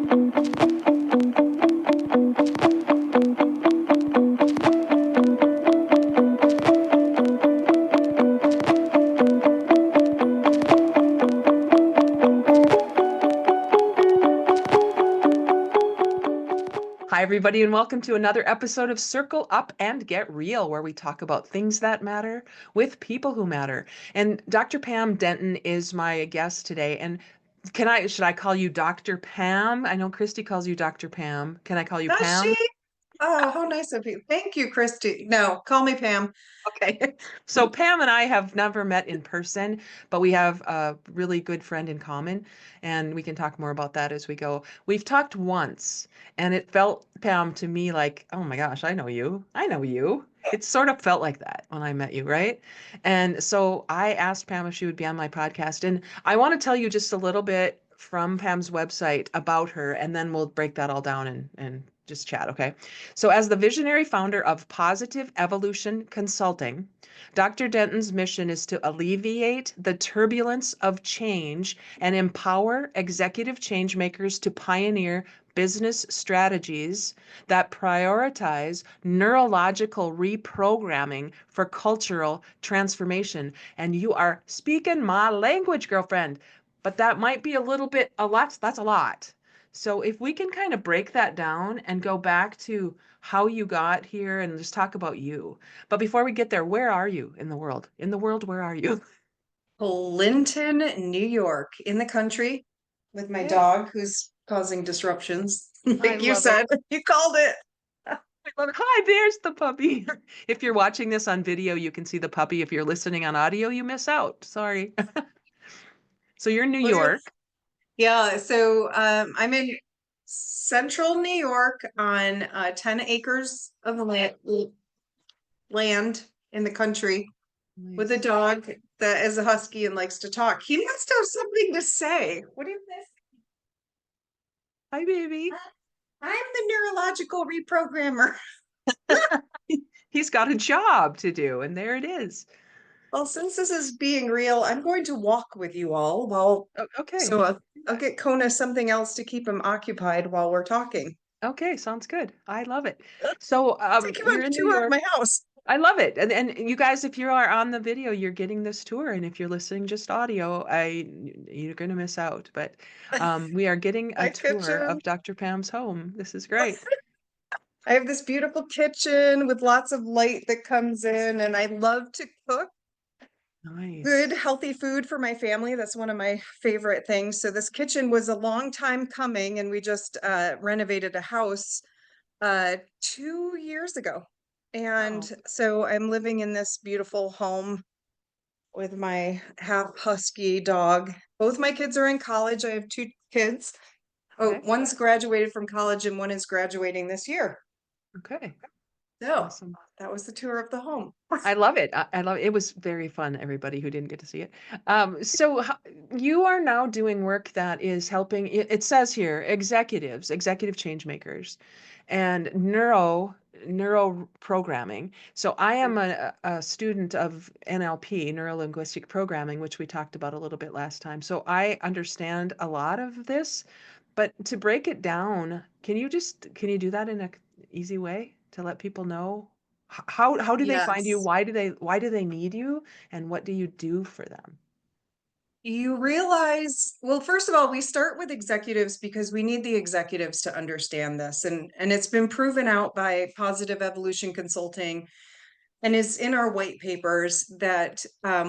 Hi, everybody, and welcome to another episode of Circle Up and Get Real, where we talk about things that matter with people who matter. And Dr. Pam Denton is my guest today. And should I call you Dr. Pam? I know Christy calls you Dr. Pam. Can I call you Does Pam? she? Oh, how nice of you. Thank you, Christy. No, call me Pam. Okay. So Pam and I have never met in person, but we have a really good friend in common, and we can talk more about that as we go. We've talked once, and it felt, Pam, to me like, oh my gosh, I know you. I know you. It sort of felt like that when I met you, right? And so I asked Pam if she would be on my podcast, and I want to tell you just a little bit from Pam's website about her, and then we'll break that all down and just chat, okay? So, as the visionary founder of Positive Evolution Consulting, Dr. Denton's mission is to alleviate the turbulence of change and empower executive change makers to pioneer business strategies that prioritize neurological reprogramming for cultural transformation. And you are speaking my language, girlfriend, but that might be a lot. That's a lot. So if we can kind of break that down and go back to how you got here and just talk about you. But before we get there, where are you in the world? In the world, where are you? Clinton, New York, in the country with my Okay. dog who's causing disruptions. I Like you love it. said, you called it. I love it. Hi, there's the puppy. If you're watching this on video, you can see the puppy. If you're listening on audio, you miss out. Sorry. So you're in New Look at York. this. Yeah, so I'm in central New York on 10 acres of land in the country with a Nice. dog that is a husky and likes to talk. He must have something to say. What do you miss? Hi, baby. I'm the neurological reprogrammer. He's got a job to do, and there it is. Well, since this is being real, I'm going to walk with you all while, Okay. so I'll get Kona something else to keep him occupied while we're talking. Okay, sounds good. I love it. So, Take him on you're a in New tour of York. my house. I love it. And you guys, if you are on the video, you're getting this tour. And if you're listening just audio, you're going to miss out. But we are getting a My tour kitchen. of Dr. Pam's home. This is great. I have this beautiful kitchen with lots of light that comes in, and I love to cook good, Nice. healthy food for my family. That's one of my favorite things. So this kitchen was a long time coming, and we just renovated a house 2 years ago. Oh, And so I'm living in this beautiful home with my half husky dog. Both my kids are in college. I have two kids. Oh, okay. one's graduated from college and one is graduating this year. Okay. So Awesome. that was the tour of the home. I love it. I love it. It was very fun, everybody who didn't get to see it. You are now doing work that is helping, it says here, executive change makers, and neuro programming. So I am a student of NLP, neuro linguistic programming, which we talked about a little bit last time. So I understand a lot of this, but to break it down, can you do that in a easy way to let people know? How do they find you? Yes. Why do they need you? And what do you do for them? You realize, well, first of all, we start with executives because we need the executives to understand this. And it's been proven out by Positive Evolution Consulting and is in our white papers that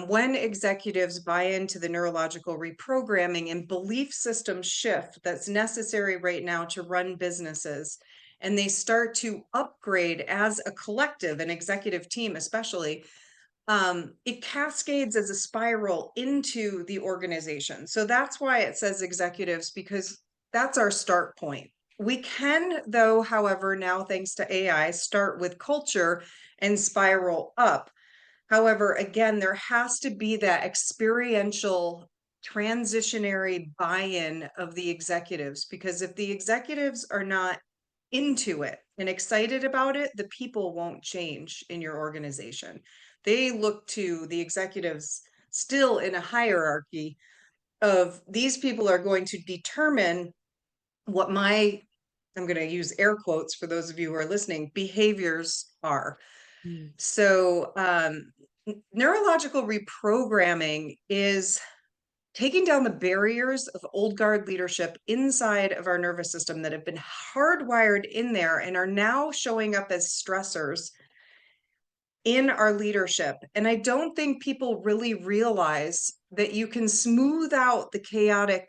when executives buy into the neurological reprogramming and belief system shift that's necessary right now to run businesses, and they start to upgrade as a collective, an executive team especially, it cascades as a spiral into the organization. So that's why it says executives, because that's our start point. We can, though, however, now thanks to AI, start with culture and spiral up. However, again, there has to be that experiential transitionary buy-in of the executives, because if the executives are not into it and excited about it, the people won't change in your organization. They look to the executives still in a hierarchy of these people are going to determine what my, I'm going to use air quotes for those of you who are listening, behaviors are. Mm. So, neurological reprogramming is taking down the barriers of old guard leadership inside of our nervous system that have been hardwired in there and are now showing up as stressors in our leadership. And I don't think people really realize that you can smooth out the chaotic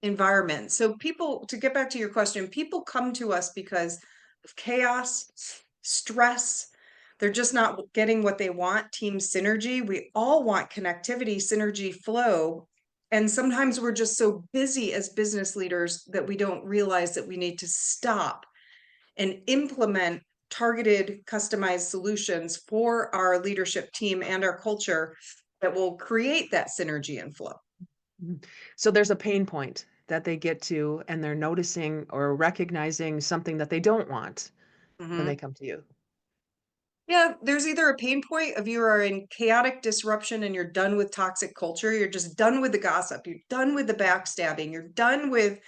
environment. So, people, to get back to your question, people come to us because of chaos, stress. They're just not getting what they want, team synergy. We all want connectivity, synergy, flow. And sometimes we're just so busy as business leaders that we don't realize that we need to stop and implement targeted, customized solutions for our leadership team and our culture that will create that synergy and flow. Mhm. So there's a pain point that they get to, and they're noticing or recognizing something that they don't want when they Mhm. come to you. Yeah, there's either a pain point of you are in chaotic disruption and you're done with toxic culture, you're just done with the gossip, you're done with the backstabbing, you're done with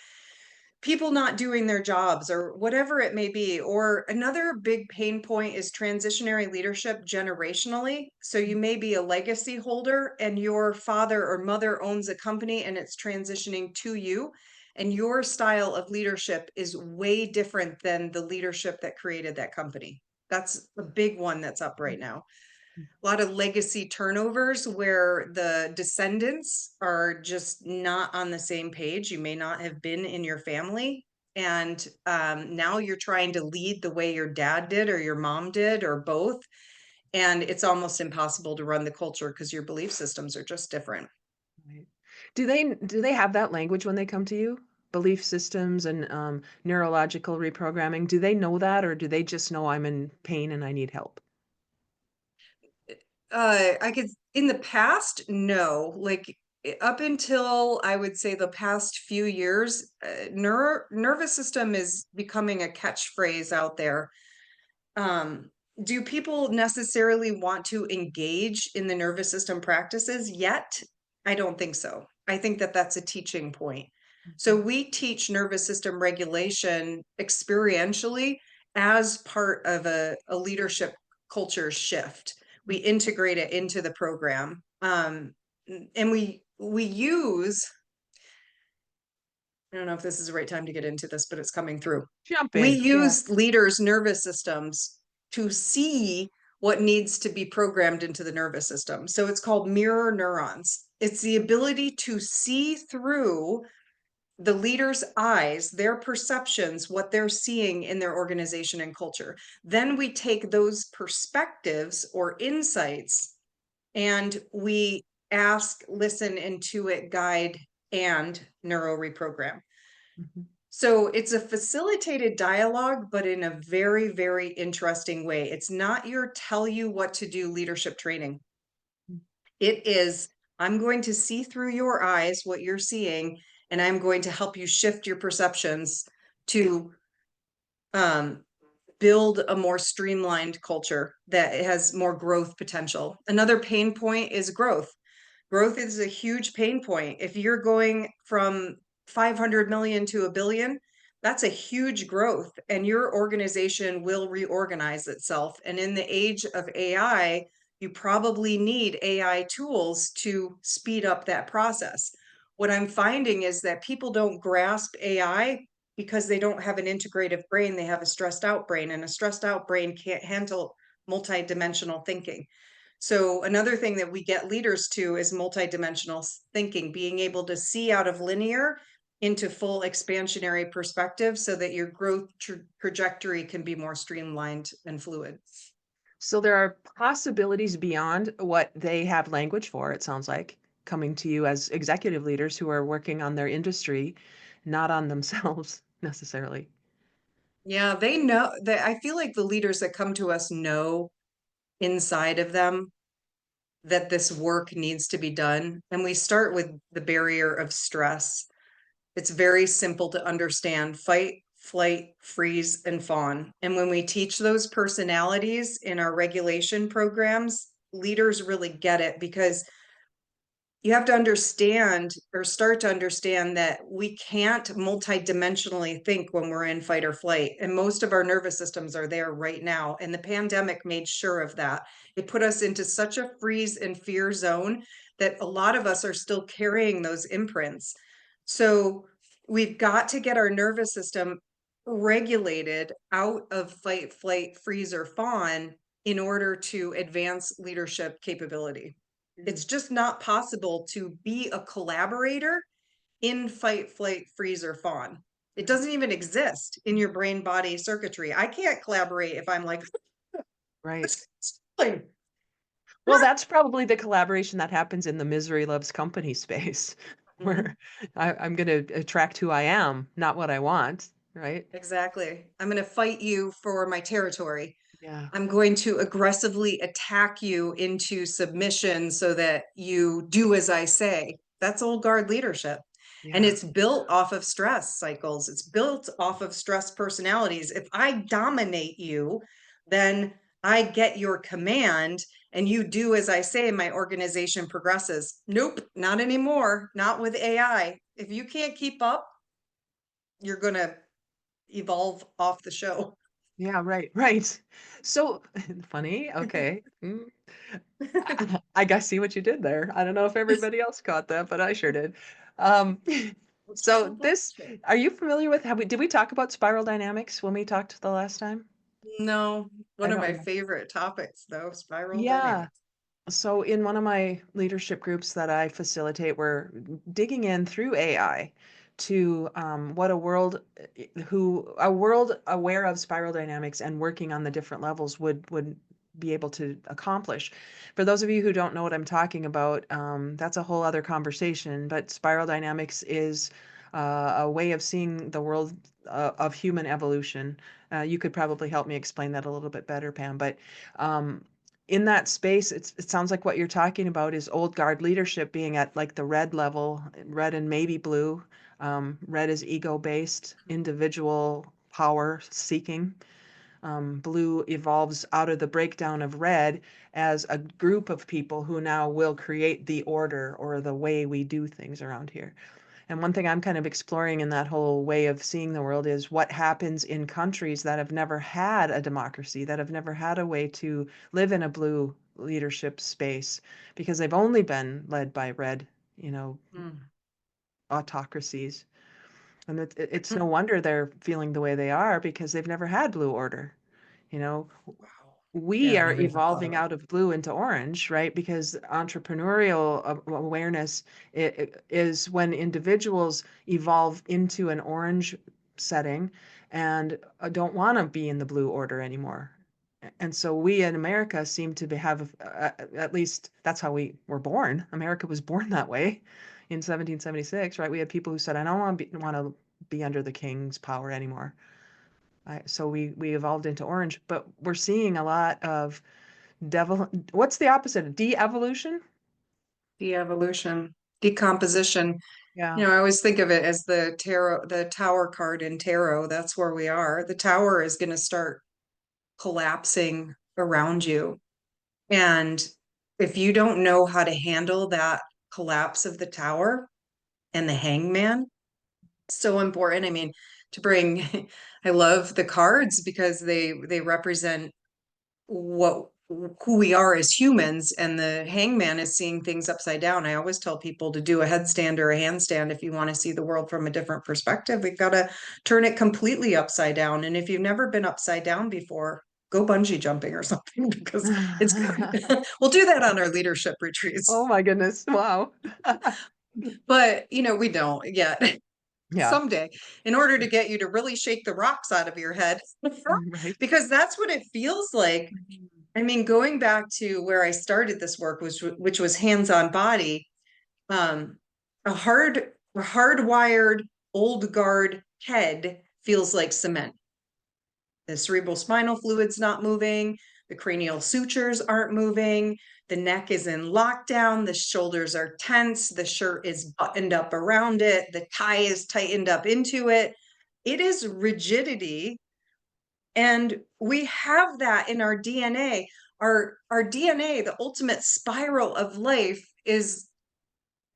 people not doing their jobs or whatever it may be. Or another big pain point is transitionary leadership generationally. So you may be a legacy holder and your father or mother owns a company and it's transitioning to you. And your style of leadership is way different than the leadership that created that company. That's a big one that's up right now. A lot of legacy turnovers where the descendants are just not on the same page. You may not have been in your family. And now you're trying to lead the way your dad did or your mom did or both. And it's almost impossible to run the culture because your belief systems are just different. Right. Do they have that language when they come to you? Belief systems and neurological reprogramming. Do they know that, or do they just know I'm in pain and I need help? I could, in the past, no. Like up until I would say the past few years, nervous system is becoming a catchphrase out there. Um, do people necessarily want to engage in the nervous system practices yet? I don't think so. I think that that's a teaching point. So Mhm. we teach nervous system regulation experientially as part of a leadership culture shift. We integrate it into the program. And we use, I don't know if this is the right time to get into this, but it's coming through. Jump We in. Yeah. use leaders' nervous systems to see what needs to be programmed into the nervous system. So it's called mirror neurons. It's the ability to see through the leader's eyes, their perceptions, what they're seeing in their organization and culture. Then we take those perspectives or insights and we ask, listen, intuit, guide, and neuro reprogram. Mhm. So it's a facilitated dialogue, but in a very, very interesting way. It's not your tell you what to do leadership training. It is, I'm going to see through your eyes what you're seeing, and I'm going to help you shift your perceptions to um, build a more streamlined culture that has more growth potential. Another pain point is growth. Growth is a huge pain point. If you're going from 500 million to a billion, that's a huge growth, and your organization will reorganize itself. And in the age of AI, you probably need AI tools to speed up that process. What I'm finding is that people don't grasp AI because they don't have an integrative brain. They have a stressed out brain, and a stressed out brain can't handle multidimensional thinking. So another thing that we get leaders to is multidimensional thinking, being able to see out of linear into full expansionary perspective so that your growth trajectory can be more streamlined and fluid. So there are possibilities beyond what they have language for, it sounds like, coming to you as executive leaders who are working on their industry, not on themselves necessarily. Yeah, they know that. I feel like the leaders that come to us know inside of them that this work needs to be done. And we start with the barrier of stress. It's very simple to understand: fight, flight, freeze, and fawn. And when we teach those personalities in our regulation programs, leaders really get it because you have to understand or start to understand that we can't multidimensionally think when we're in fight or flight. And most of our nervous systems are there right now. And the pandemic made sure of that. It put us into such a freeze and fear zone that a lot of us are still carrying those imprints. So we've got to get our nervous system regulated out of fight, flight, freeze, or fawn in order to advance leadership capability. It's just not possible to be a collaborator in fight, flight, freeze, or fawn. It doesn't even exist in your brain body circuitry. I can't collaborate if I'm like, Right. "What's going Well, that's probably the collaboration that happens in the misery loves company space, on?" where I'm going to attract who I am, not what I want, right? Exactly. I'm going to fight you for my territory. Yeah, I'm going to aggressively attack you into submission so that you do as I say. That's old guard leadership. And yeah, it's built off of stress cycles. It's built off of stress personalities. If I dominate you, then I get your command and you do as I say, my organization progresses. Nope, not anymore. Not with AI. If you can't keep up, you're going to evolve off the show. yeah, right, right. So funny. Okay. I see what you did there. I don't know if everybody else caught that, but I sure did. Um, so this, are you familiar with, did we talk about spiral dynamics when we talked the last time? No, I one of don't my remember. favorite topics though, spiral Yeah. dynamics. So in one of my leadership groups that I facilitate, we're digging in through AI to what a world aware of spiral dynamics and working on the different levels would be able to accomplish. For those of you who don't know what I'm talking about, that's a whole other conversation. But spiral dynamics is a way of seeing the world of human evolution. You could probably help me explain that a little bit better, Pam. But um, in that space, it sounds like what you're talking about is old guard leadership being at like the red level, red and maybe blue. Red is ego based, individual power seeking. Blue evolves out of the breakdown of red as a group of people who now will create the order or the way we do things around here. And one thing I'm kind of exploring in that whole way of seeing the world is what happens in countries that have never had a democracy, that have never had a way to live in a blue leadership space, because they've only been led by red, you know, Mm. autocracies. And it's no wonder they're feeling the way they are because they've never had blue order. You know, Wow. we Yeah, I are never even thought evolving about out of blue into orange, right? Because entrepreneurial awareness is when individuals evolve into an orange setting and don't want to be in the blue order anymore. And so we in America seem to have, at least that's how we were born. America was born that way in 1776, right? We had people who said, I don't want to be under the king's power anymore. So we evolved into orange, but we're seeing a lot of devil. What's the opposite of de-evolution? de-evolution, decomposition. Yeah. You know, I always think of it as the tarot, the tower card in tarot. That's where we are. The tower is going to start collapsing around you. And if you don't know how to handle that collapse of the tower and the hangman, so important. I mean, to bring, I love the cards because they represent what who we are as humans, and the hangman is seeing things upside down. I always tell people to do a headstand or a handstand if you want to see the world from a different perspective. We've got to turn it completely upside down. And if you've never been upside down before, go bungee jumping or something because it's good. We'll do that on our leadership Oh retreats. my goodness. Wow. But you know, we don't yet. Yeah. Someday, in order to get you to really shake the rocks out of your head, Right. because that's what it feels like. I mean, going back to where I started this work, which was hands-on body, um, a hardwired old guard head feels like cement. The cerebral spinal fluid's not moving, the cranial sutures aren't moving, the neck is in lockdown, the shoulders are tense, the shirt is buttoned up around it, the tie is tightened up into it. It is rigidity, and we have that in our DNA. Our DNA, the ultimate spiral of life, is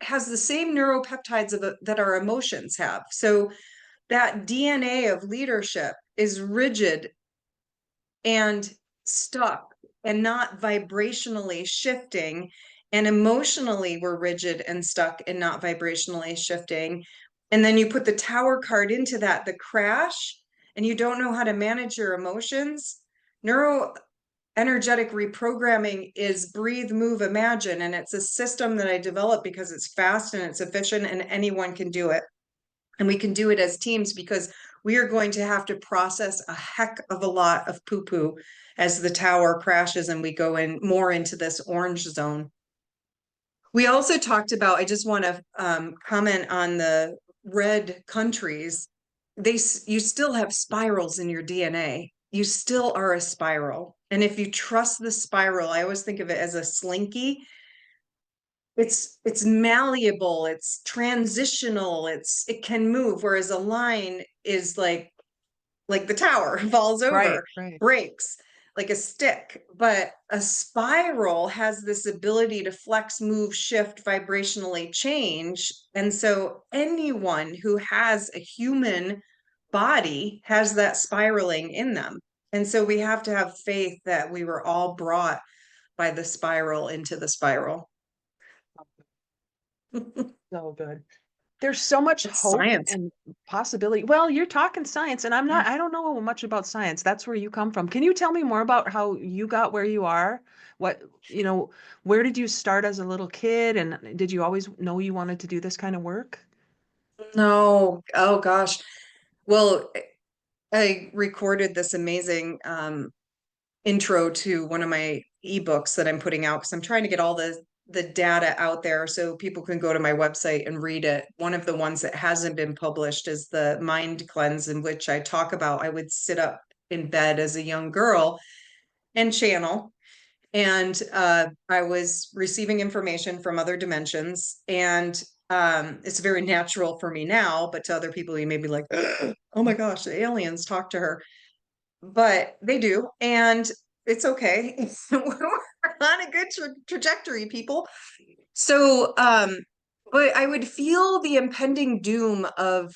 has the same neuropeptides that our emotions have. So that DNA of leadership is rigid and stuck and not vibrationally shifting. And emotionally, we're rigid and stuck and not vibrationally shifting. And then you put the tower card into that, the crash, and you don't know how to manage your emotions. Neuroenergetic reprogramming is breathe, move, imagine. And it's a system that I developed because it's fast and it's efficient and anyone can do it. And we can do it as teams because we are going to have to process a heck of a lot of poo poo as the tower crashes and we go in more into this orange zone. We also talked about, I just want to comment on the red countries. You still have spirals in your DNA. You still are a spiral. And if you trust the spiral, I always think of it as a slinky. It's malleable, it's transitional, it can move, whereas a line is like the tower falls Right, over, right. breaks like a stick. But a spiral has this ability to flex, move, shift, vibrationally change. And so anyone who has a human body has that spiraling in them. And so we have to have faith that we were all brought by the spiral into the spiral. So good. There's so much It's hope science. and possibility. Well, you're talking science, and Yeah. I don't know much about science. That's where you come from. Can you tell me more about how you got where you are? What, you know, where did you start as a little kid? And did you always know you wanted to do this kind of work? No. Oh gosh. Well, I recorded this amazing intro to one of my ebooks that I'm putting out because I'm trying to get all the data out there so people can go to my website and read it. One of the ones that hasn't been published is the mind cleanse, in which I talk about I would sit up in bed as a young girl and channel. And I was receiving information from other dimensions. And it's very natural for me now, but to other people, you may be like, oh my gosh, the aliens talk to her. But they do. And it's okay. We're on a good trajectory, people. So, but I would feel the impending doom of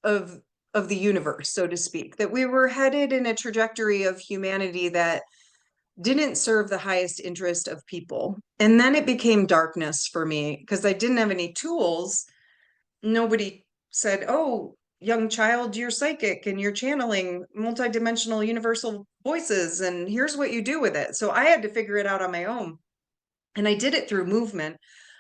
of the universe, so to speak, that we were headed in a trajectory of humanity that didn't serve the highest interest of people. And then it became darkness for me because I didn't have any tools. Nobody said, oh, young child, you're psychic and you're channeling multidimensional universal voices, and here's what you do with it. So I had to figure it out on my own. And I did it through movement.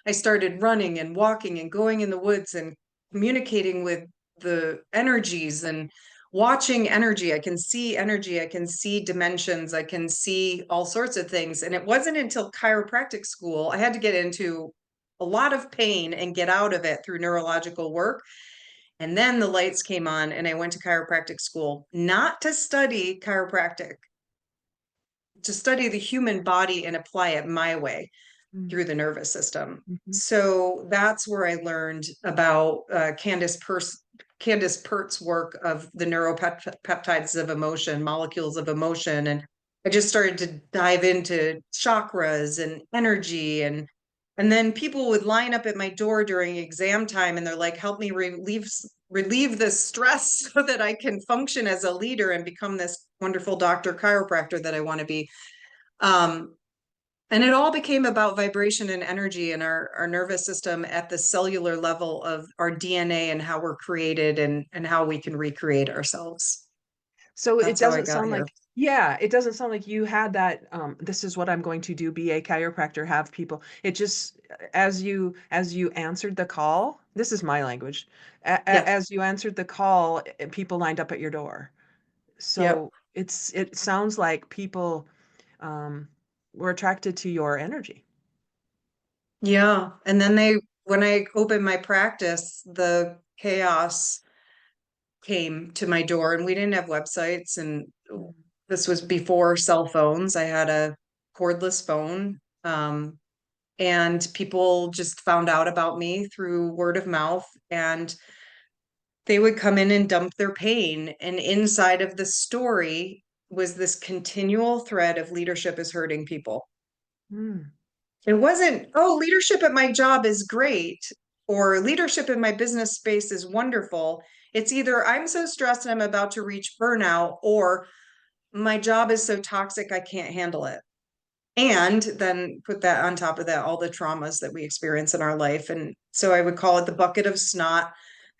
I started running and walking and going in the woods and communicating with the energies and watching energy. I can see energy, I can see dimensions, I can see all sorts of things. And it wasn't until chiropractic school, I had to get into a lot of pain and get out of it through neurological work. And then the lights came on, and I went to chiropractic school, not to study chiropractic, to study the human body and apply it my way through the nervous system. Mm-hmm. So that's where I learned about Candace Pert's work of the neuropeptides of emotion, molecules of emotion. And I just started to dive into chakras and energy. And then people would line up at my door during exam time and they're like, help me relieve this stress so that I can function as a leader and become this wonderful doctor chiropractor that I want to be. Um, and it all became about vibration and energy in our nervous system at the cellular level of our DNA and how we're created and how we can recreate ourselves. So it That's how I doesn't got sound here. like, yeah, it doesn't sound like you had that, this is what I'm going to do, be a chiropractor, have people. It just, as you answered the call, this is my language. Yeah. As you answered the call, people lined up at your door. Yep. So it sounds like people um, were attracted to your energy. Yeah. And then when I opened my practice, the chaos came to my door, and we didn't have websites. And Mm. this was before cell phones. I had a cordless phone. And people just found out about me through word of mouth, and they would come in and dump their pain. And inside of the story was this continual thread of leadership is hurting people. Mm. It wasn't, oh, leadership at my job is great, or leadership in my business space is wonderful. It's either I'm so stressed and I'm about to reach burnout, or my job is so toxic I can't handle it. And then put that on top of that, all the traumas that we experience in our life. And so I would call it the bucket of snot.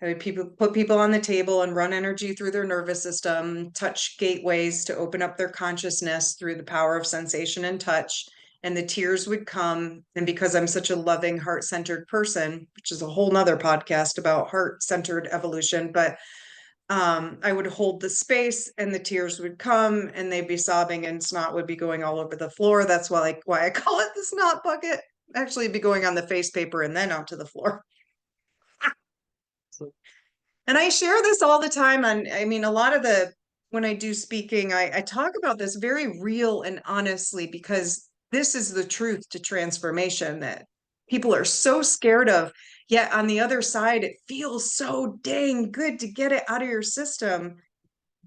I would put people on the table and run energy through their nervous system, touch gateways to open up their consciousness through the power of sensation and touch. And the tears would come. And because I'm such a loving, heart-centered person, which is a whole nother podcast about heart-centered evolution, but I would hold the space and the tears would come and they'd be sobbing and snot would be going all over the floor. That's why I call it the snot bucket. Actually, it'd be going on the face paper and then onto the floor. So, And I share this all the time I mean, a lot of when I do speaking, I talk about this very real and honestly, because this is the truth to transformation that people are so scared of. Yet on the other side, it feels so dang good to get it out of your system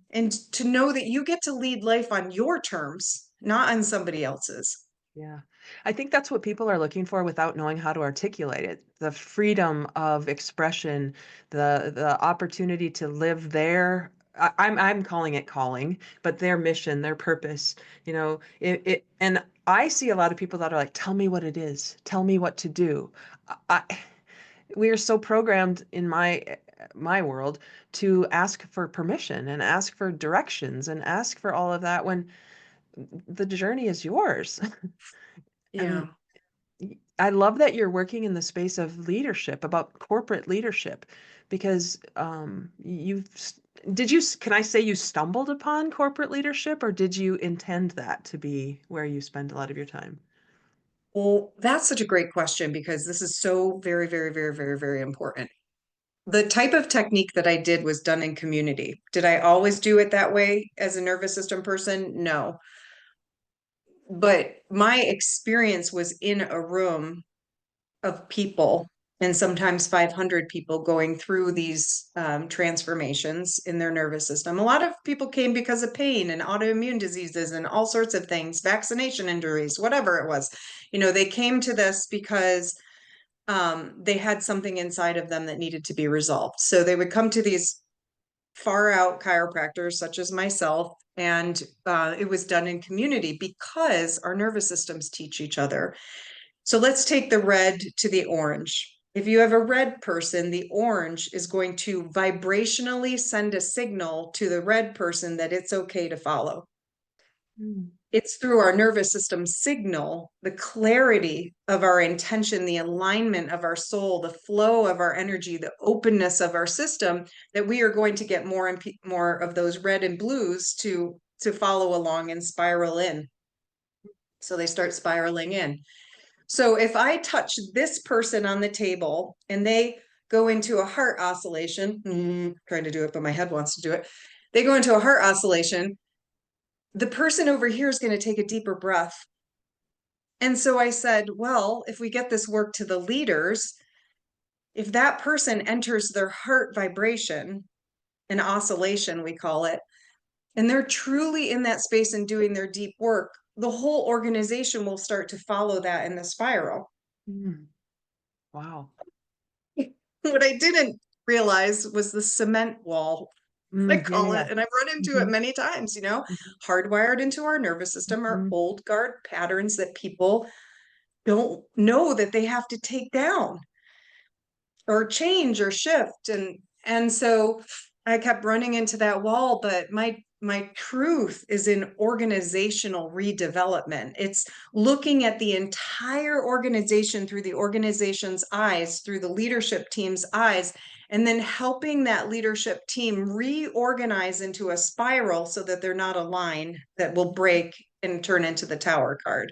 and to know that you get to lead life on your terms, not on somebody else's. yeah. I think that's what people are looking for without knowing how to articulate it. The freedom of expression, the opportunity to live their I'm calling it calling, but their mission, their purpose, and I see a lot of people that are like, tell me what it is, tell me what to do. I, we are so programmed in my world to ask for permission and ask for directions and ask for all of that when the journey is yours. And Yeah. I love that you're working in the space of leadership, about corporate leadership, because can I say you stumbled upon corporate leadership, or did you intend that to be where you spend a lot of your time? Well, that's such a great question because this is so very, very, very, very, very important. The type of technique that I did was done in community. Did I always do it that way as a nervous system person? No. But my experience was in a room of people and sometimes 500 people going through these transformations in their nervous system. A lot of people came because of pain and autoimmune diseases and all sorts of things, vaccination injuries, whatever it was. They came to this because they had something inside of them that needed to be resolved. So they would come to these far out chiropractors, such as myself, and it was done in community because our nervous systems teach each other. So let's take the red to the orange. If you have a red person, the orange is going to vibrationally send a signal to the red person that it's okay to follow. Mm. It's through our nervous system signal, the clarity of our intention, the alignment of our soul, the flow of our energy, the openness of our system, that we are going to get more and more of those red and blues to follow along and spiral in. So they start spiraling in. So if I touch this person on the table and they go into a heart oscillation, trying to do it, but my head wants to do it. They go into a heart oscillation. The person over here is going to take a deeper breath. And so I said, well, if we get this work to the leaders, if that person enters their heart vibration, an oscillation, we call it, and they're truly in that space and doing their deep work, the whole organization will start to follow that in the spiral. Mm. Wow. What I didn't realize was the cement wall, I Yeah, call yeah, it, and I've run into it yeah. many times, Mhm, hardwired into our nervous system are mhm, old guard patterns that people don't know that they have to take down or change or shift. And so I kept running into that wall, but my truth is in organizational redevelopment. It's looking at the entire organization through the organization's eyes, through the leadership team's eyes, and then helping that leadership team reorganize into a spiral so that they're not a line that will break and turn into the tower card.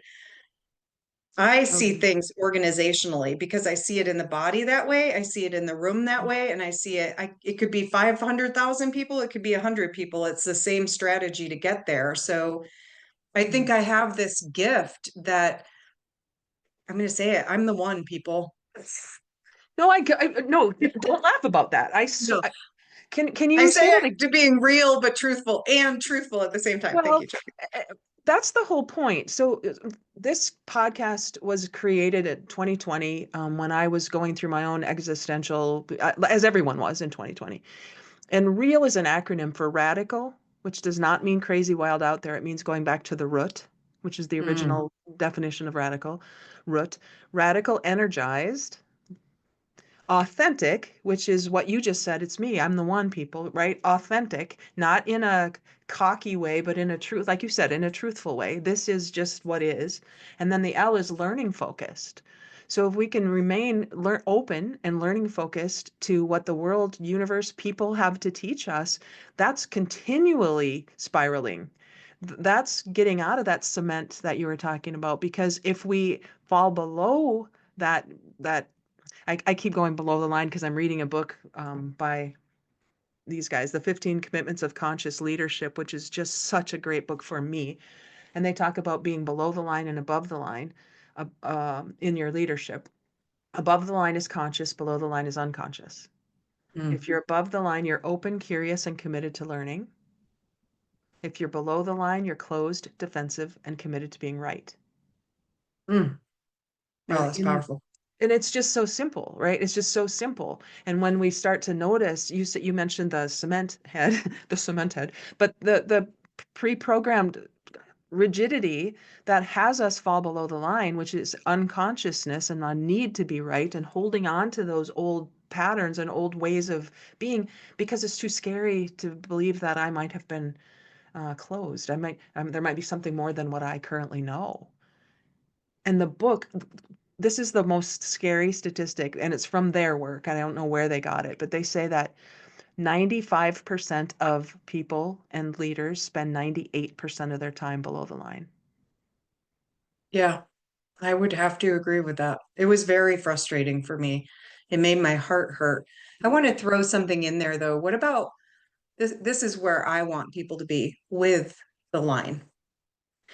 I see totally. things organizationally because I see it in the body that way. I see it in the room that Mm, way. And I see it, it could be 500,000 people. It could be 100 people. It's the same strategy to get there. So I mm. think I have this gift that I'm going to say it. I'm the one, people. No, no, don't laugh about that. No, Can I you say say that it again? to being real, but truthful and truthful at the same time. Thank Well, you, Chuck. that's the whole point. So this podcast was created in 2020 when I was going through my own existential, as everyone was in 2020. And REAL is an acronym for radical, which does not mean crazy, wild, out there. It means going back to the root, which is the Mm, original definition of radical, root. Radical, energized. Authentic, which is what you just said. It's me. I'm the one, people, right? Authentic, not in a cocky way, but in a truth, like you said, in a truthful way. This is just what is. And then the L is learning focused. So if we can remain open and learning focused to what the world, universe, people have to teach us, that's continually spiraling. That's getting out of that cement that you were talking about. Because if we fall below that I keep going below the line because I'm reading a book by these guys, The 15 Commitments of Conscious Leadership, which is just such a great book for me. And they talk about being below the line and above the line in your leadership. Above the line is conscious, below the line is unconscious. mm, If you're above the line, you're open, curious, and committed to learning. If you're below the line, you're closed, defensive, and committed to being right. mm. Wow, And that's in powerful. and it's just so simple, right? It's just so simple. And when we start to notice, you mentioned the cement head, the cement head, but the pre-programmed rigidity that has us fall below the line, which is unconsciousness and a need to be right and holding on to those old patterns and old ways of being because it's too scary to believe that I might have been closed. There might be something more than what I currently know. And the book, this is the most scary statistic, and it's from their work. I don't know where they got it, but they say that 95% of people and leaders spend 98% of their time below the line. Yeah, I would have to agree with that. It was very frustrating for me. It made my heart hurt. I want to throw something in there though. What about this? This is where I want people to be with the line.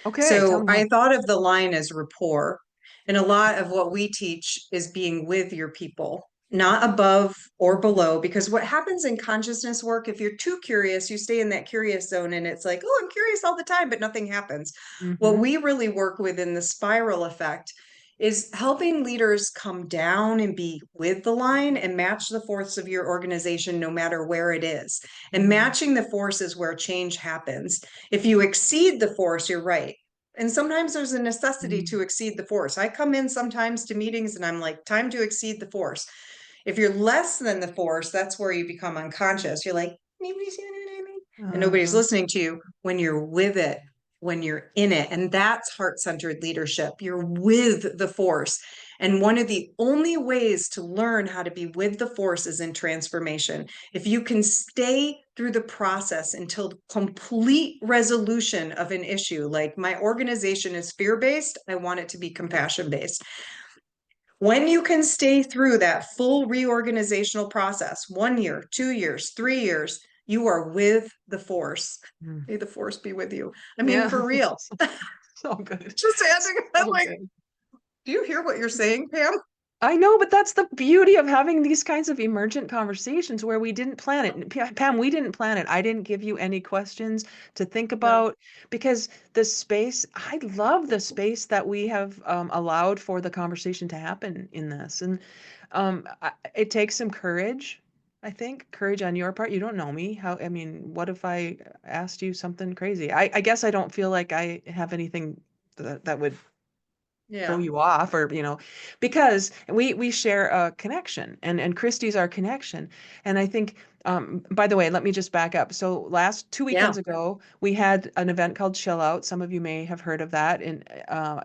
Okay, tell So me I more. thought of the line as rapport. And a lot of what we teach is being with your people, not above or below. Because what happens in consciousness work, if you're too curious, you stay in that curious zone and it's like, oh, I'm curious all the time, but nothing happens. What Mm-hmm. we really work with in the spiral effect is helping leaders come down and be with the line and match the force of your organization no matter where it is. And Mm-hmm. matching the force is where change happens. If you exceed the force, you're right. And sometimes there's a necessity to exceed the force. I come in sometimes to meetings and I'm like, time to exceed the force. If you're less than the force, that's where you become unconscious. You're like, and nobody's Uh, listening to you. When you're with it, when you're in it. And that's heart-centered leadership. You're with the force. And one of the only ways to learn how to be with the force is in transformation. If you can stay through the process until complete resolution of an issue, like my organization is fear-based, I want it to be compassion-based. When you can stay through that full reorganizational process, 1 year, 2 years, 3 years, you are with the force. mm. May the force be with you. I mean, Yeah, for real. so good. Just adding, I'm So like, good. do you hear what you're saying, Pam? I know, but that's the beauty of having these kinds of emergent conversations where we didn't plan it. Pam, we didn't plan it. I didn't give you any questions to think No. about because the space, I love the space that we have allowed for the conversation to happen in this. And it takes some courage, I think, courage on your part. You don't know me. I mean, what if I asked you something crazy? I guess I don't feel like I have anything that would throw Yeah. you off or because we share a connection and Christy's our connection. And I think by the way, let me just back up. So last two Yeah. weekends ago we had an event called Chill Out. Some of you may have heard of that, and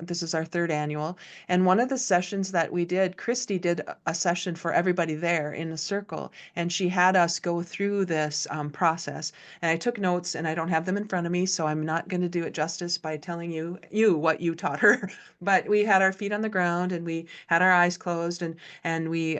this is our third annual. And one of the sessions that we did, Christy did a session for everybody there in a circle, and she had us go through this process. And I took notes, and I don't have them in front of me, so I'm not going to do it justice by telling you what you taught her. But we had our feet on the ground and we had our eyes closed and we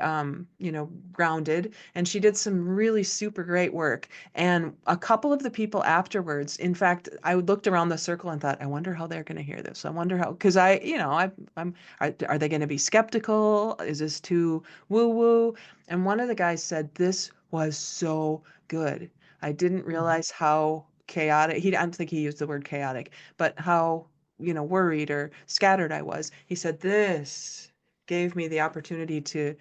grounded, and she did some really super great work. And a couple of the people afterwards, in fact, I looked around the circle and thought, I wonder how they're going to hear this. I wonder how, because I'm are they going to be skeptical? Is this too woo woo? And one of the guys said, this was so good. I didn't realize how chaotic, I don't think he used the word chaotic, but how worried or scattered I was. He said, this gave me the opportunity to,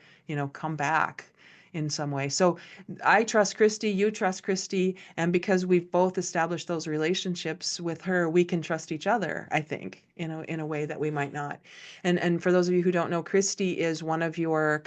come back in some way. So I trust Christy, you trust Christy, and because we've both established those relationships with her, we can trust each other, I think, in a way that we might not. And for those of you who don't know, Christy is one of your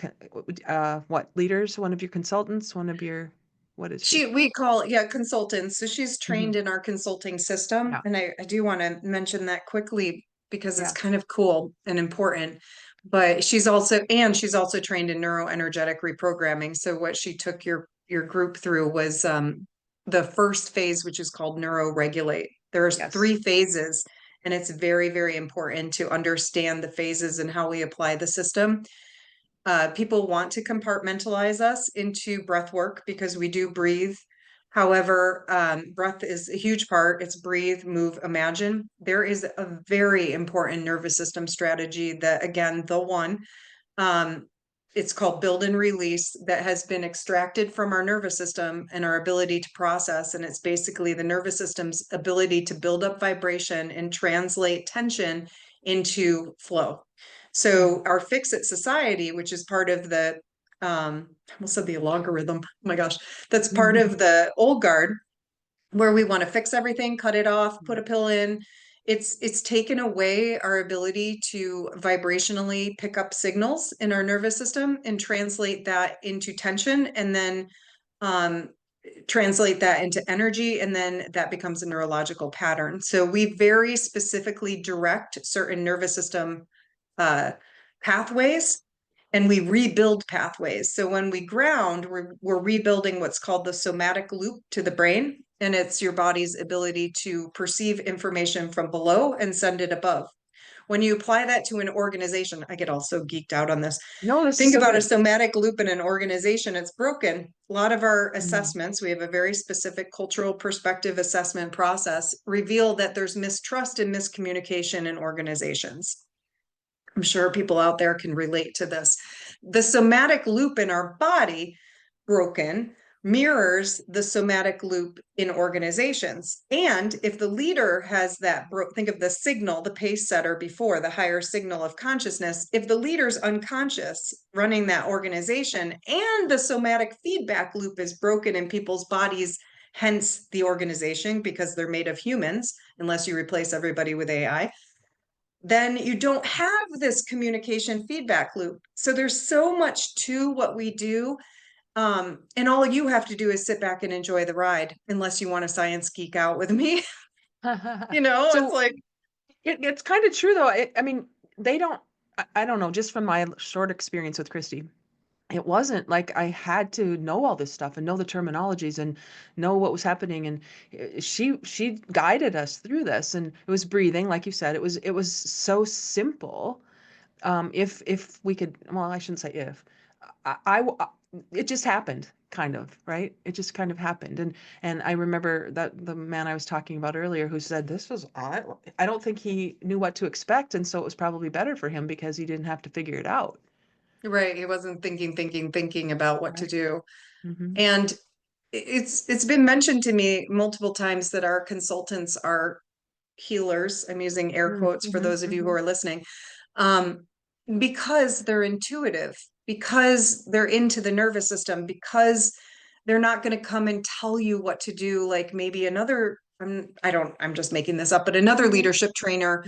what leaders, one of your consultants, one of your what is she? We call, yeah, consultants. So she's Hmm. trained in our consulting system. Yeah. And I do want to mention that quickly because it's Yeah. kind of cool and important. But she's also trained in neuroenergetic reprogramming. So what she took your group through was the first phase, which is called neuroregulate. There's Yes. 3 phases, and it's very, very important to understand the phases and how we apply the system. People want to compartmentalize us into breath work because we do breathe. However, breath is a huge part. It's breathe, move, imagine. There is a very important nervous system strategy that, again, the one, um, it's called build and release, that has been extracted from our nervous system and our ability to process. And it's basically the nervous system's ability to build up vibration and translate tension into flow. Mhm. So our fix it society, which is part of I almost said the logarithm. Oh my gosh, that's part of the old guard, where we want to fix everything, cut it off, put a pill in. It's taken away our ability to vibrationally pick up signals in our nervous system and translate that into tension, and then um, translate that into energy, and then that becomes a neurological pattern. So we very specifically direct certain nervous system uh, pathways, and we rebuild pathways. So when we ground, we're rebuilding what's called the somatic loop to the brain, and it's your body's ability to perceive information from below and send it above. When you apply that to an organization, I get all so geeked out on this. No, this is Think so about a good. somatic loop in an organization, it's broken. A lot of our Mm. assessments, we have a very specific cultural perspective assessment process, reveal that there's mistrust and miscommunication in organizations. I'm sure people out there can relate to this. The somatic loop in our body, broken, mirrors the somatic loop in organizations. And if the leader has think of the signal, the pace setter before, the higher signal of consciousness, if the leader's unconscious running that organization and the somatic feedback loop is broken in people's bodies, hence the organization, because they're made of humans, unless you replace everybody with AI, then you don't have this communication feedback loop. So there's so much to what we do. And all you have to do is sit back and enjoy the ride, unless you want to science geek out with me. It's So like, it's kind of true though. I mean, they don't, I don't know, just from my short experience with Christy, it wasn't like I had to know all this stuff and know the terminologies and know what was happening. And she guided us through this, and it was breathing, like you said, it was so simple. If we could, well, I shouldn't say if, it just happened, kind of, right? It just kind of happened. And I remember that the man I was talking about earlier who said this was odd. I don't think he knew what to expect, and so it was probably better for him because he didn't have to figure it out. right, he wasn't thinking about what to Right. do. Mm-hmm. And it's been mentioned to me multiple times that our consultants are healers. I'm using air quotes for Mm-hmm. those of you who Mm-hmm. are listening. Um, because they're intuitive, because they're into the nervous system, because they're not going to come and tell you what to do, like maybe another, I'm just making this up, but another leadership trainer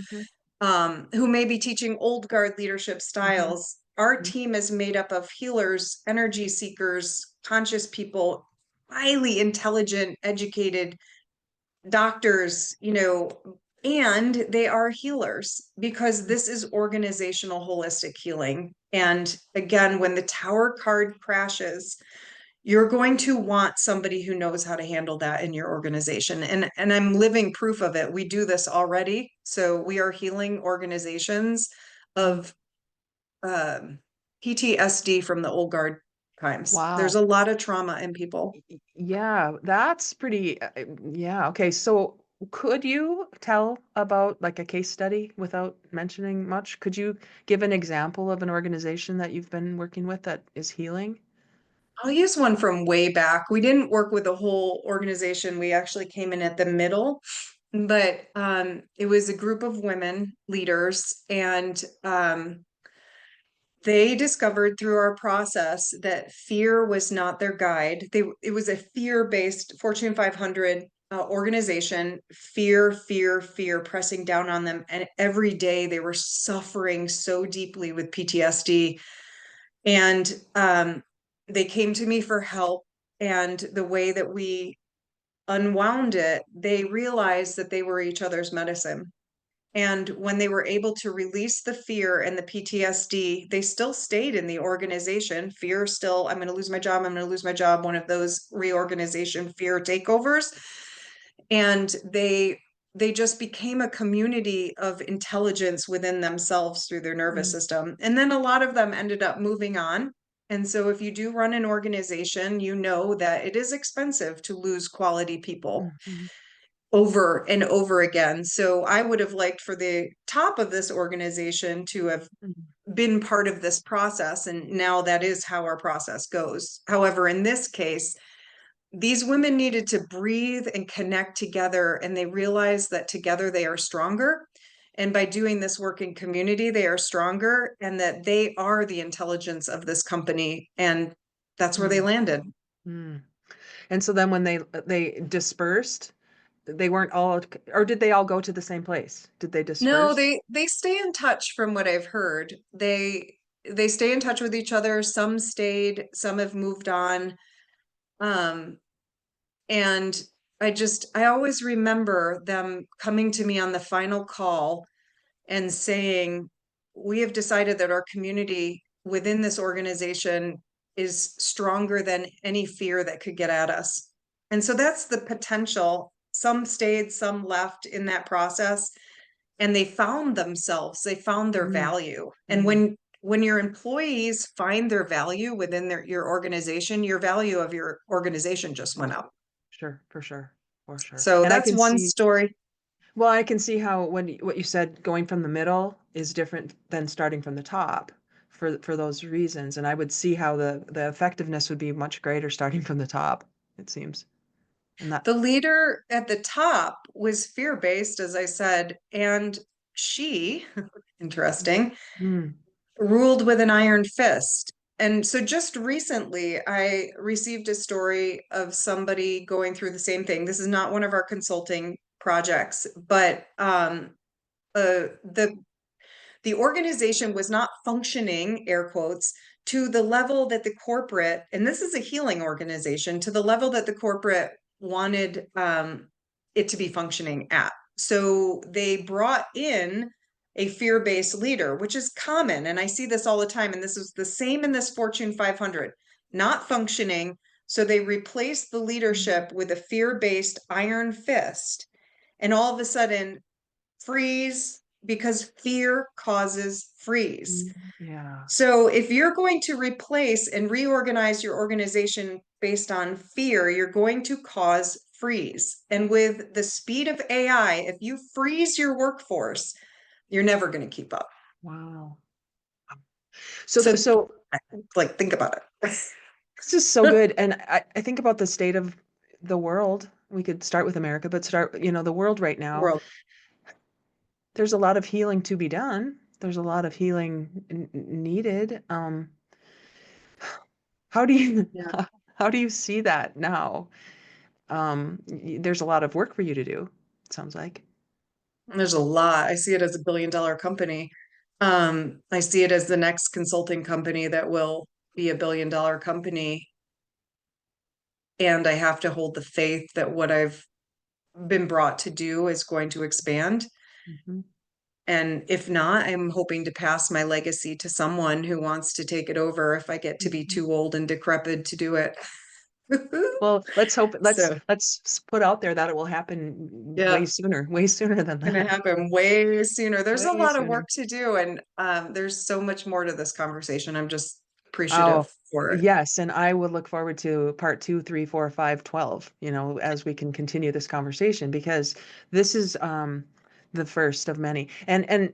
Mm-hmm. who may be teaching old guard leadership Mm-hmm. styles. Our Mm-hmm. team is made up of healers, energy seekers, conscious people, highly intelligent, educated doctors, and they are healers because this is organizational holistic healing. And again, when the tower card crashes, you're going to want somebody who knows how to handle that in your organization. And I'm living proof of it. We do this already. So we are healing organizations of um, PTSD from the old guard times. There's Wow. a lot of trauma in people. Yeah, that's pretty, yeah. Okay, so could you tell about like a case study without mentioning much? Could you give an example of an organization that you've been working with that is healing? I'll use one from way back. We didn't work with the whole organization. We actually came in at the middle. but it was a group of women leaders, and they discovered through our process that fear was not their guide. It was a fear-based Fortune 500 organization, fear, fear, fear, pressing down on them. And every day they were suffering so deeply with PTSD. And they came to me for help. And the way that we unwound it, they realized that they were each other's medicine. And when they were able to release the fear and the PTSD, they still stayed in the organization. Fear still, I'm going to lose my job. I'm going to lose my job. One of those reorganization fear takeovers. And they just became a community of intelligence within themselves through their nervous Mm, system. And then a lot of them ended up moving on. And so if you do run an organization, you know that it is expensive to lose quality people mhm, over and over again. So I would have liked for the top of this organization to have mhm, been part of this process. And now that is how our process goes. However, in this case, these women needed to breathe and connect together, and they realized that together they are stronger. And by doing this work in community, they are stronger, and that they are the intelligence of this company. And that's where they mm, landed. mm. And so then when they dispersed, they weren't all, or did they all go to the same place? Did they No, disperse? they stay in touch from what I've heard. They stay in touch with each other. Some stayed, some have moved on. Um, and I always remember them coming to me on the final call and saying, we have decided that our community within this organization is stronger than any fear that could get at us. And so that's the potential. Some stayed, some left in that process, and they found themselves, they found their Mm, value. And mm. when your employees find their value within your organization, your value of your organization just went up. Sure, for sure. So And I that's can one see, story. well, I can see how what you said, going from the middle is different than starting from the top for those reasons. And I would see how the effectiveness would be much greater starting from the top, it seems. And that, The leader at the top was fear-based, as I said, and she, interesting, mm, ruled with an iron fist. And so just recently, I received a story of somebody going through the same thing. This is not one of our consulting projects, but the organization was not functioning, air quotes, to the level that the corporate, and this is a healing organization, to the level that the corporate wanted it to be functioning at. So they brought in a fear-based leader, which is common. And I see this all the time. And this is the same in this Fortune 500, not functioning. So they replaced the mm, leadership with a fear-based iron fist. And all of a sudden, freeze, because fear causes freeze. yeah. So if you're going to replace and reorganize your organization based on fear, you're going to cause freeze. And with the speed of AI, if you freeze your workforce, you're never going to keep up. Wow. So So like think about it. this is so good. And I think about the state of the world. We could start with America, but start, the world right now. World. There's a lot of healing to be done. There's a lot of healing needed. How do you Yeah. how do you see that now? There's a lot of work for you to do, it sounds like. There's a lot. I see it as a billion-dollar company. I see it as the next consulting company that will be a billion-dollar company. And I have to hold the faith that what I've been brought to do is going to expand. Mhm. And if not, I'm hoping to pass my legacy to someone who wants to take it over if I get to be Mhm. too old and decrepit to do it. Well, let's hope So, let's put out there that it will happen yeah, way sooner than gonna that. happen way sooner. There's a Way lot of sooner. work to do, and there's so much more to this conversation. I'm just appreciative Oh, for it. yes, and I would look forward to part 2, 3, 4, 5, 12. As we can continue this conversation because this is the first of many. And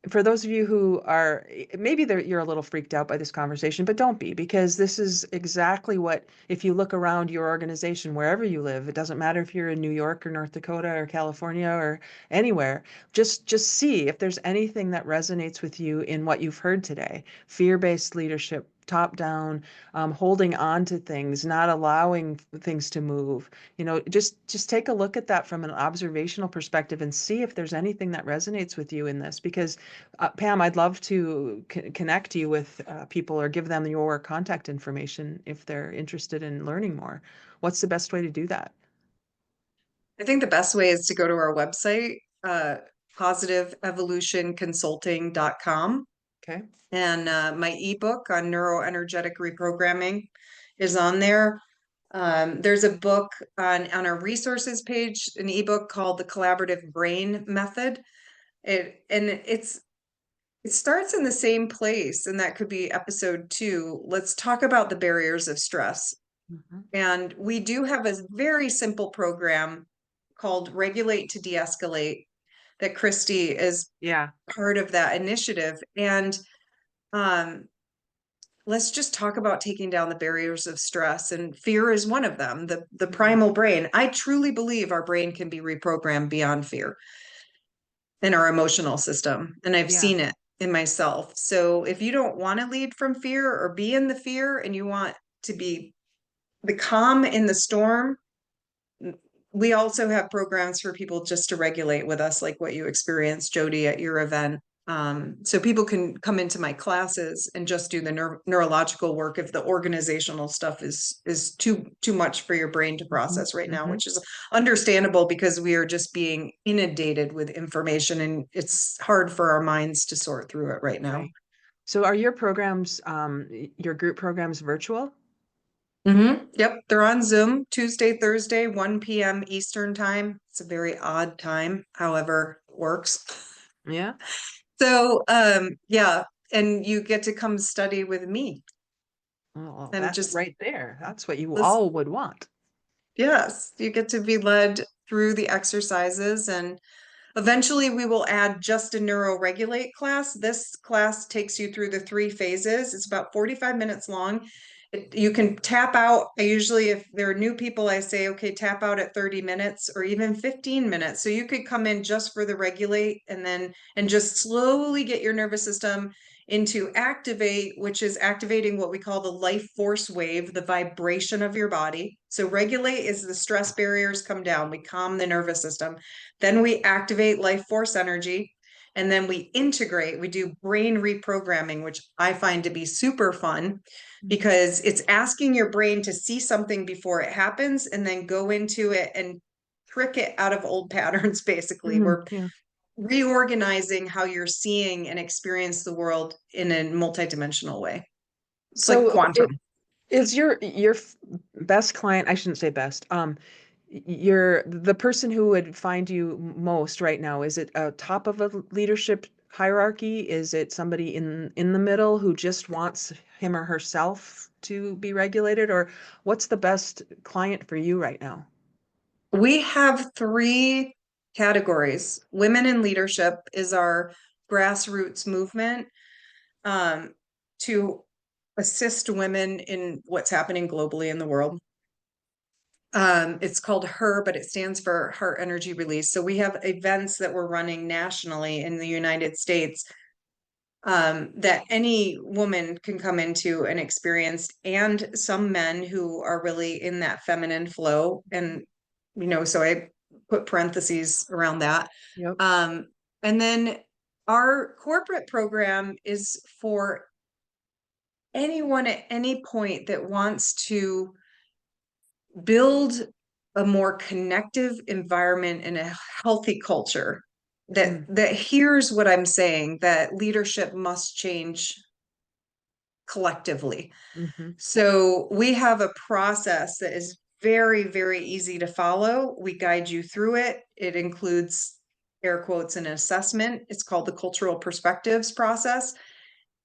for those of you who are maybe you're a little freaked out by this conversation, but don't be, because this is exactly what, if you look around your organization, wherever you live, it doesn't matter if you're in New York or North Dakota or California or anywhere, just see if there's anything that resonates with you in what you've heard today. Fear-based leadership, top down, holding on to things, not allowing things to move. Just take a look at that from an observational perspective and see if there's anything that resonates with you in this, because Pam, I'd love to connect you with people or give them your contact information if they're interested in learning more. What's the best way to do that? I think the best way is to go to our website, positiveevolutionconsulting.com. Okay. And my ebook on neuroenergetic reprogramming is on there. There's a book on our resources page, an ebook called The Collaborative Brain Method. It starts in the same place, and that could be episode 2. Let's talk about the barriers of stress. Mhm. And we do have a very simple program called Regulate to De-escalate that Christy is Yeah. part of that initiative. And um, let's just talk about taking down the barriers of stress, and fear is one of them. The Mhm. primal brain. I truly believe our brain can be reprogrammed beyond fear in our emotional system, and I've Yeah. seen it in myself. So if you don't want to lead from fear or be in the fear, and you want to be the calm in the storm, we also have programs for people just to regulate with us, like what you experienced, Jody, at your event. So people can come into my classes and just do the neurological work if the organizational stuff is too much for your brain to Mhm. process right now, Mhm. which is understandable because we are just being inundated with information, and it's hard for our minds to sort through it right now. Right. So are your programs, your group programs virtual? Yep, they're on Zoom Tuesday, Thursday, 1 p.m. Eastern time. It's a very odd time, however, it works. Yeah. So, yeah, and you get to come study with me Oh, and that just right there. That's what you listen. all would want. Yes, you get to be led through the exercises, and eventually we will add just a neuroregulate class. This class takes you through the 3 phases. It's about 45 minutes long. You can tap out. I usually, if there are new people, I say, okay, tap out at 30 minutes or even 15 minutes. So you could come in just for the regulate, and just slowly get your nervous system into activate, which is activating what we call the life force wave, the vibration of your body. So regulate is the stress barriers come down. We calm the nervous system. Then we activate life force energy. And then we integrate, we do brain reprogramming, which I find to be super fun Mhm. because it's asking your brain to see something before it happens and then go into it and trick it out of old patterns, basically. Mhm. We're Yeah. reorganizing how you're seeing and experience the world in a multidimensional way. It's like So quantum. is best client, I shouldn't say best, your the person who would find you most right now, is it a top of a leadership hierarchy? Is it somebody in the middle who just wants him or herself to be regulated? Or what's the best client for you right now? We have 3 categories. Women in leadership is our grassroots movement um, to assist women in what's happening globally in the world. It's called HER, but it stands for Heart Energy Release. So we have events that we're running nationally in the United States that any woman can come into and experience, and some men who are really in that feminine flow. And, so I put parentheses around that. Yep. Um, and then our corporate program is for anyone at any point that wants to build a more connective environment and a healthy culture that Mm, that hears what I'm saying, that leadership must change collectively. mhm. So we have a process that is very, very easy to follow. We guide you through it. It includes air quotes an assessment. It's called the cultural perspectives process.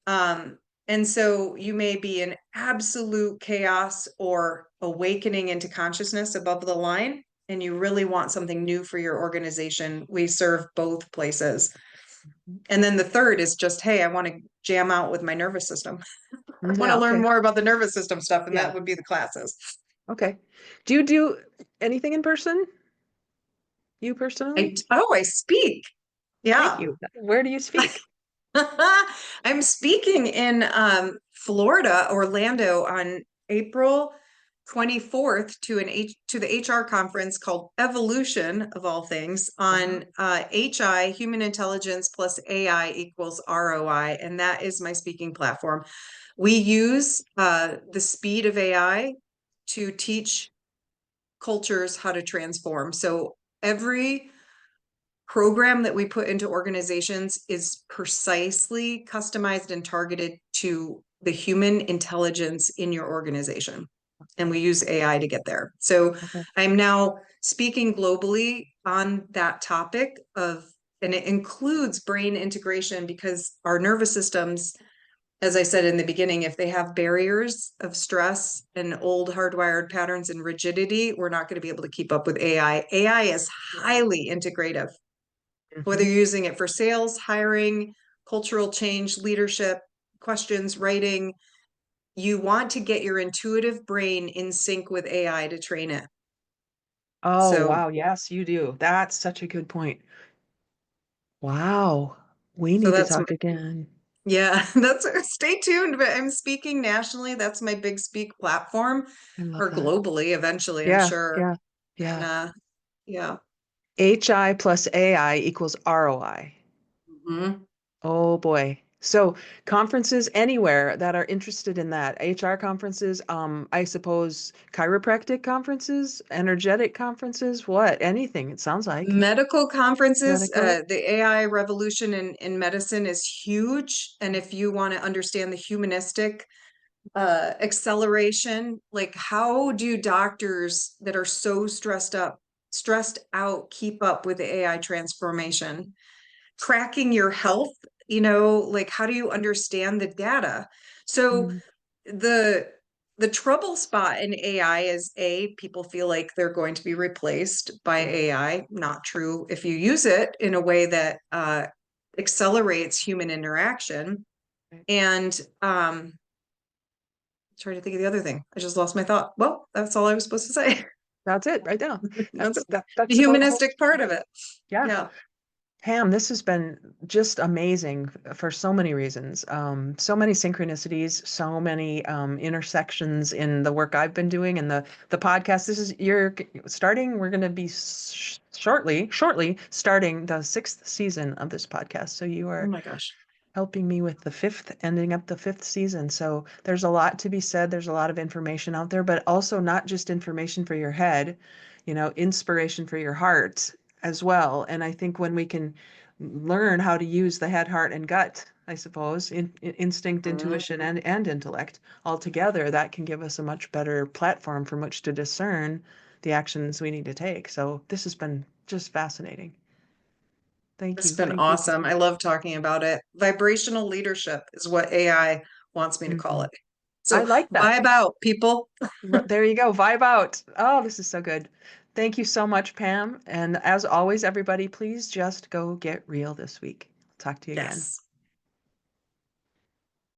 Um, and so you may be in absolute chaos or awakening into consciousness above the line, and you really want something new for your organization. We serve both places. And then the third is just, hey, I want to jam out with my nervous system. I want to Yeah, learn okay. more about the nervous system stuff, and that Yeah. would be the classes. Okay. Do you do anything in person? You personally? I speak. Thank Yeah. you. Where do you speak? I'm speaking in Florida, Orlando on April 24th to the HR conference called Evolution of all things Wow. on HI, human intelligence plus AI equals ROI. And that is my speaking platform. We use the speed of AI to teach cultures how to transform. So every program that we put into organizations is precisely customized and targeted to the human intelligence in your organization. And we use AI to get there. So Okay. I'm now speaking globally on that topic of, and it includes brain integration because our nervous systems, as I said in the beginning, if they have barriers of stress and old hardwired patterns and rigidity, we're not going to be able to keep up with AI. AI is highly integrative, whether Mhm. you're using it for sales, hiring, cultural change, leadership, questions, writing. You want to get your intuitive brain in sync with AI to train it. Oh, So, wow. Yes, you do. That's such a good point. Wow. We so need to that's talk again. yeah, that's stay tuned. But I'm speaking nationally. That's my big speak platform, I love or that. globally eventually, I'm Yeah, sure. yeah, And yeah. yeah. HI plus AI equals ROI. Mhm. Oh boy. So conferences anywhere that are interested in that, HR conferences, I suppose chiropractic conferences, energetic conferences, what? Anything, it sounds like. Medical conferences, Medical. the AI revolution in medicine is huge. And if you want to understand the humanistic acceleration, like how do doctors that are so stressed out, keep up with the AI transformation? Tracking your health, like how do you understand the data? So Mm, the the trouble spot in AI is people feel like they're going to be replaced by yeah. AI. Not true. If you use it in a way that accelerates human interaction. Right. And trying to think of the other thing. I just lost my thought. Well, that's all I was supposed to say. That's it right now. That's the That's about the whole. humanistic part of it. Yeah. Yeah. Pam, this has been just amazing for so many reasons. So many synchronicities, so many intersections in the work I've been doing and the podcast. You're starting. We're going to be shortly starting the sixth season of this podcast. So you Oh are my gosh. helping me with the fifth, ending up the fifth season. So there's a lot to be said. There's a lot of information out there, but also not just information for your head, inspiration for your heart as well. And I think when we can learn how to use the head, heart, and gut, I suppose, instinct, Mhm. intuition, and intellect all together, that can give us a much better platform from which to discern the actions we need to take. So this has been just fascinating. Thank It's you. been Thank you. awesome. I love talking about it. Vibrational leadership is what AI wants me to call Mhm. it. I So like that. vibe out, people. There you go. Vibe out. Oh, this is so good. Thank you so much, Pam. And as always, everybody, please just go get real this week. Talk to you again. Yes.